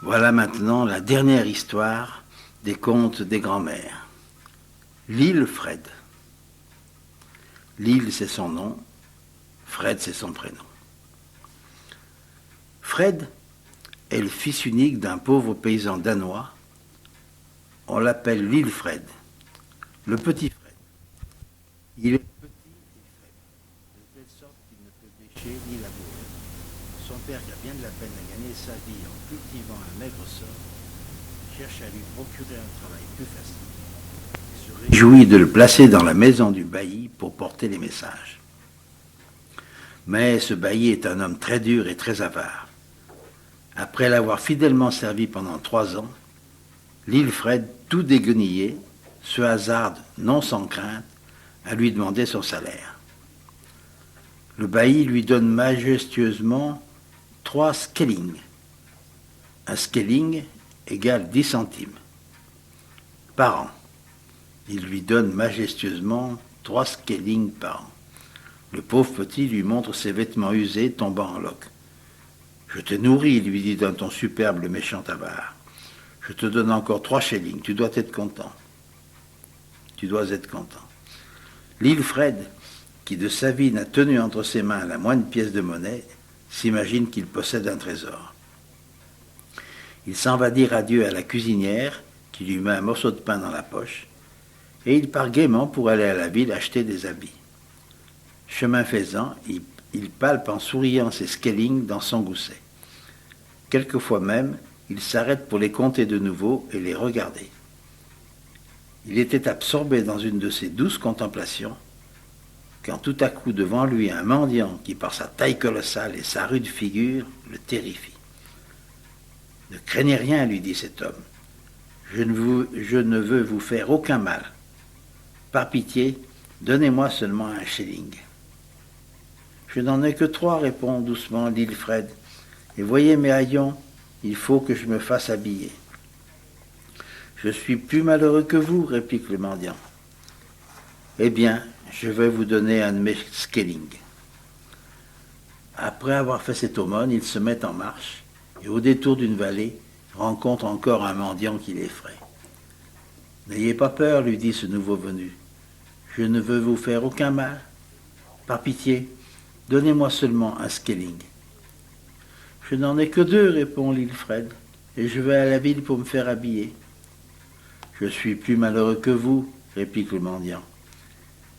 Voilà maintenant la dernière histoire des contes des grands-mères. L'île Fred. L'île, c'est son nom. Fred, c'est son prénom. Fred est le fils unique d'un pauvre paysan danois. On l'appelle l'île Fred, le petit Fred. Il est petit et faible, de telle sorte qu'il ne peut bêcher ni labourer. Son père, qui a bien de la peine à gagner sa vie en cultivant un maigre sort, cherche à lui procurer un travail plus facile. Il se réjouit de le placer dans la maison du bailli pour porter les messages. Mais ce bailli est un homme très dur et très avare. Après l'avoir fidèlement servi pendant 3 ans, l'île Fred, tout déguenillé, se hasarde, non sans crainte, à lui demander son salaire. Le bailli lui donne majestueusement 3 skellings. Un skelling égale 10 centimes par an. Il lui donne majestueusement 3 skellings par an. Le pauvre petit lui montre ses vêtements usés tombant en loques. « Je te nourris, lui dit d'un ton superbe le méchant avare. Je te donne encore 3 shillings, tu dois être content. Tu dois être content. » L'île Fred, qui de sa vie n'a tenu entre ses mains la moindre pièce de monnaie, s'imagine qu'il possède un trésor. Il s'en va dire adieu à la cuisinière, qui lui met un morceau de pain dans la poche, et il part gaiement pour aller à la ville acheter des habits. Chemin faisant, il palpe en souriant ses skellings dans son gousset. Quelquefois même, il s'arrête pour les compter de nouveau et les regarder. Il était absorbé dans une de ses douces contemplations, quand tout à coup devant lui un mendiant qui par sa taille colossale et sa rude figure le terrifie. « Ne craignez rien, lui dit cet homme, je ne veux vous faire aucun mal. Par pitié, donnez-moi seulement un shilling. » « Je n'en ai que 3, répond doucement l'île Fred, et voyez mes haillons, il faut que je me fasse habiller. Je suis plus malheureux que vous, réplique le mendiant. Eh bien, je vais vous donner un de mes skellings. Après avoir fait cette aumône, il se met en marche, et au détour d'une vallée, rencontre encore un mendiant qui l'effraie. N'ayez pas peur, lui dit ce nouveau venu. Je ne veux vous faire aucun mal. Par pitié, donnez-moi seulement un skelling. Je n'en ai que 2, répond l'île Fred, et je vais à la ville pour me faire habiller. Je suis plus malheureux que vous, réplique le mendiant.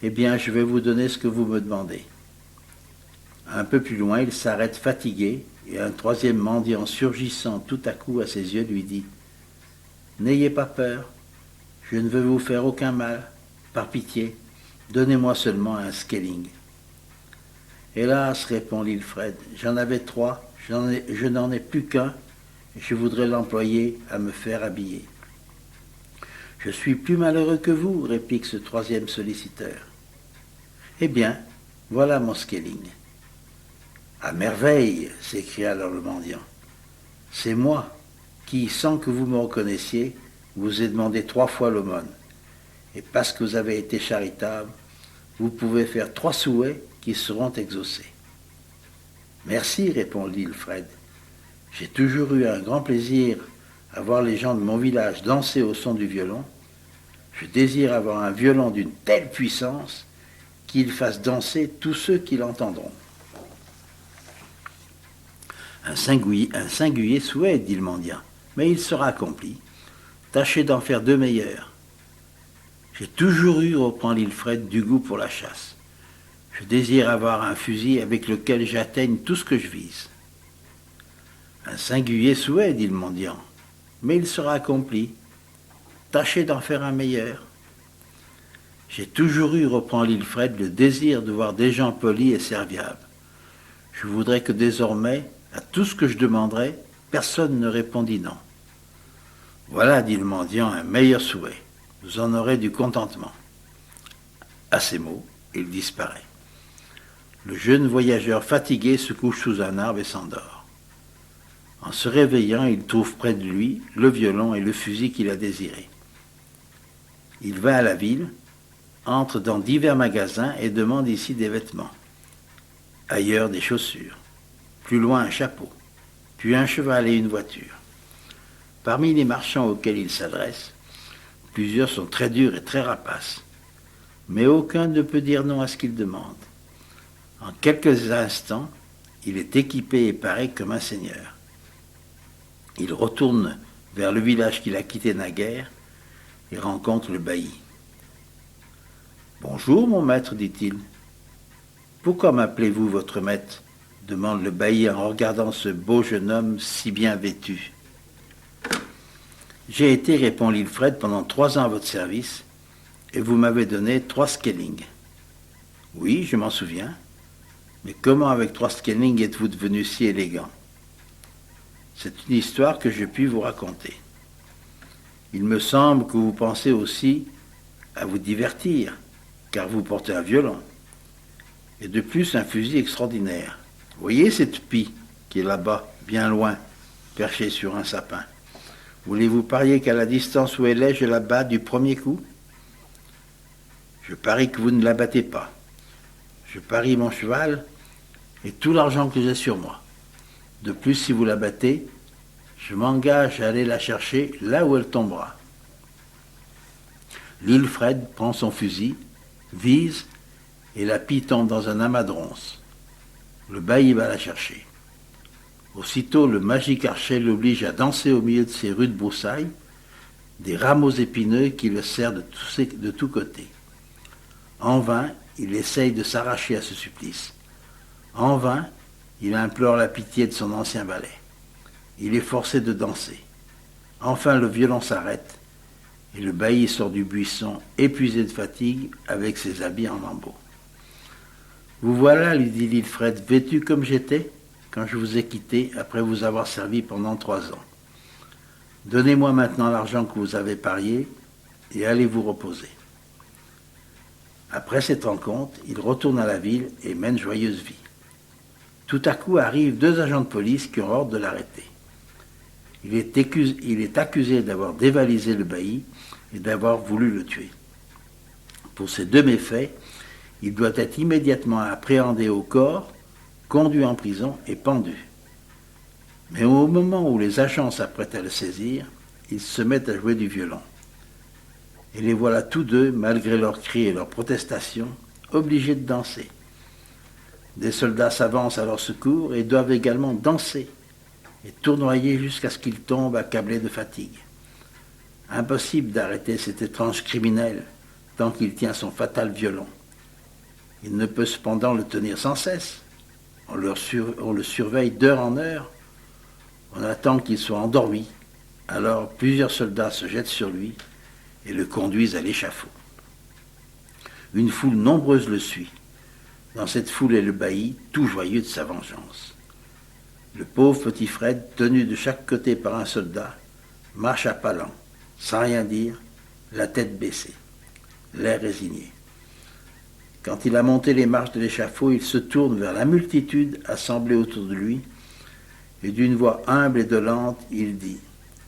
Eh bien, je vais vous donner ce que vous me demandez. Un peu plus loin, il s'arrête fatigué, et un 3e mendiant surgissant tout à coup à ses yeux lui dit « N'ayez pas peur, je ne veux vous faire aucun mal. Par pitié, donnez-moi seulement un skelling. » Hélas, répond l'île Fred, j'en avais 3, je n'en ai plus qu'un, et je voudrais l'employer à me faire habiller. Je suis plus malheureux que vous, réplique ce 3e solliciteur. Eh bien, voilà mon skelling. À merveille, s'écria alors le mendiant. C'est moi qui, sans que vous me reconnaissiez, vous ai demandé 3 fois l'aumône. Et parce que vous avez été charitable, vous pouvez faire 3 souhaits qui seront exaucés. Merci, répond l'île Fred. J'ai toujours eu un grand plaisir à voir les gens de mon village danser au son du violon. Je désire avoir un violon d'une telle puissance qu'il fasse danser tous ceux qui l'entendront. Un singulier souhait, dit le mendiant, mais il sera accompli. Tâchez d'en faire 2 meilleurs. J'ai toujours eu, reprend l'île Fred, du goût pour la chasse. Je désire avoir un fusil avec lequel j'atteigne tout ce que je vise. Un singulier souhait, dit le mendiant, mais il sera accompli. Tâchez d'en faire un meilleur. J'ai toujours eu, reprend l'île Fred, le désir de voir des gens polis et serviables. Je voudrais que désormais, à tout ce que je demanderais, personne ne répondit non. Voilà, dit le mendiant, un meilleur souhait. Vous en aurez du contentement. À ces mots, il disparaît. Le jeune voyageur fatigué se couche sous un arbre et s'endort. En se réveillant, il trouve près de lui le violon et le fusil qu'il a désiré. Il va à la ville, entre dans divers magasins et demande ici des vêtements. Ailleurs des chaussures. Plus loin un chapeau. Puis un cheval et une voiture. Parmi les marchands auxquels il s'adresse, plusieurs sont très durs et très rapaces, mais aucun ne peut dire non à ce qu'il demande. En quelques instants, il est équipé et paré comme un seigneur. Il retourne vers le village qu'il a quitté naguère et rencontre le bailli. « Bonjour, mon maître, dit-il. Pourquoi m'appelez-vous votre maître ? Demande le bailli en regardant ce beau jeune homme si bien vêtu. J'ai été, répond l'Ilfred, pendant 3 ans à votre service, et vous m'avez donné 3 skellings. Oui, je m'en souviens. Mais comment avec 3 skellings êtes-vous devenu si élégant? C'est une histoire que je puis vous raconter. Il me semble que vous pensez aussi à vous divertir, car vous portez un violon. Et de plus, un fusil extraordinaire. Voyez cette pie qui est là-bas, bien loin, perchée sur un sapin. Voulez-vous parier qu'à la distance où elle est, je la bats du premier coup? Je parie que vous ne la battez pas. Je parie mon cheval et tout l'argent que j'ai sur moi. De plus, si vous la battez, je m'engage à aller la chercher là où elle tombera. L'Ilfred prend son fusil, vise, et la pie tombe dans un amas de ronces. Le bailli va la chercher. Aussitôt, le magique archer l'oblige à danser au milieu de ces rudes broussailles, des rameaux épineux qui le serrent de tous côtés. En vain, il essaye de s'arracher à ce supplice. En vain, il implore la pitié de son ancien valet. Il est forcé de danser. Enfin, le violon s'arrête, et le bailli sort du buisson, épuisé de fatigue, avec ses habits en lambeaux. Vous voilà, lui dit l'Ilfred, vêtu comme j'étais, quand je vous ai quitté après vous avoir servi pendant 3 ans. Donnez-moi maintenant l'argent que vous avez parié et allez vous reposer. Après cette rencontre, il retourne à la ville et mène joyeuse vie. Tout à coup arrivent 2 agents de police qui ont ordre de l'arrêter. Il est accusé d'avoir dévalisé le bailli et d'avoir voulu le tuer. Pour ces 2 méfaits, il doit être immédiatement appréhendé au corps, conduit en prison et pendu. Mais au moment où les agents s'apprêtent à le saisir, ils se mettent à jouer du violon. Et les voilà tous 2, malgré leurs cris et leurs protestations, obligés de danser. Des soldats s'avancent à leur secours et doivent également danser et tournoyer jusqu'à ce qu'ils tombent accablés de fatigue. Impossible d'arrêter cet étrange criminel tant qu'il tient son fatal violon. Il ne peut cependant le tenir sans cesse. On le surveille d'heure en heure. On attend qu'il soit endormi. Alors plusieurs soldats se jettent sur lui et le conduisent à l'échafaud. Une foule nombreuse le suit. Dans cette foule est le bailli, tout joyeux de sa vengeance. Le pauvre petit Fred, tenu de chaque côté par un soldat, marche à pas lents, sans rien dire, la tête baissée, l'air résigné. Quand il a monté les marches de l'échafaud, il se tourne vers la multitude assemblée autour de lui, et d'une voix humble et dolente, il dit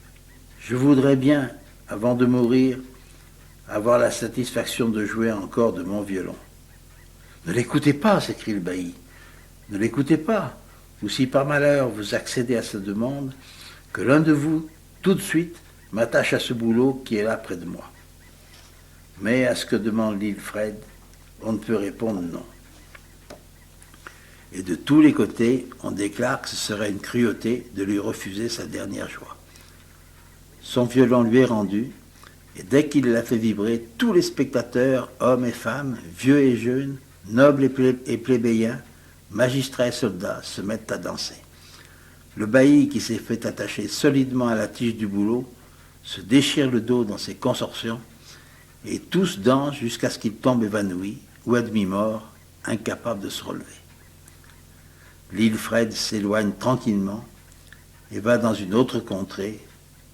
« Je voudrais bien, avant de mourir, avoir la satisfaction de jouer encore de mon violon. » « Ne l'écoutez pas, s'écrie le bailli, ne l'écoutez pas, ou si par malheur vous accédez à sa demande, que l'un de vous, tout de suite, m'attache à ce boulot qui est là près de moi. » Mais à ce que demande l'Ilfred, on ne peut répondre non. Et de tous les côtés, on déclare que ce serait une cruauté de lui refuser sa dernière joie. Son violon lui est rendu, et dès qu'il l'a fait vibrer, tous les spectateurs, hommes et femmes, vieux et jeunes, nobles et plébéiens, magistrats et soldats, se mettent à danser. Le bailli, qui s'est fait attacher solidement à la tige du bouleau, se déchire le dos dans ses contorsions, et tous dansent jusqu'à ce qu'il tombe évanoui ou à demi-mort, incapable de se relever. L'Ilfred s'éloigne tranquillement et va dans une autre contrée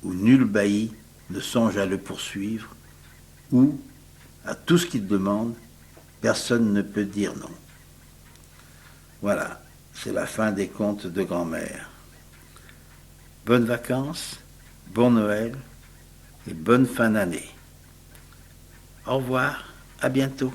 où nul bailli ne songe à le poursuivre, où, à tout ce qu'il demande, personne ne peut dire non. Voilà, c'est la fin des contes de grand-mère. Bonnes vacances, bon Noël et bonne fin d'année. Au revoir, à bientôt.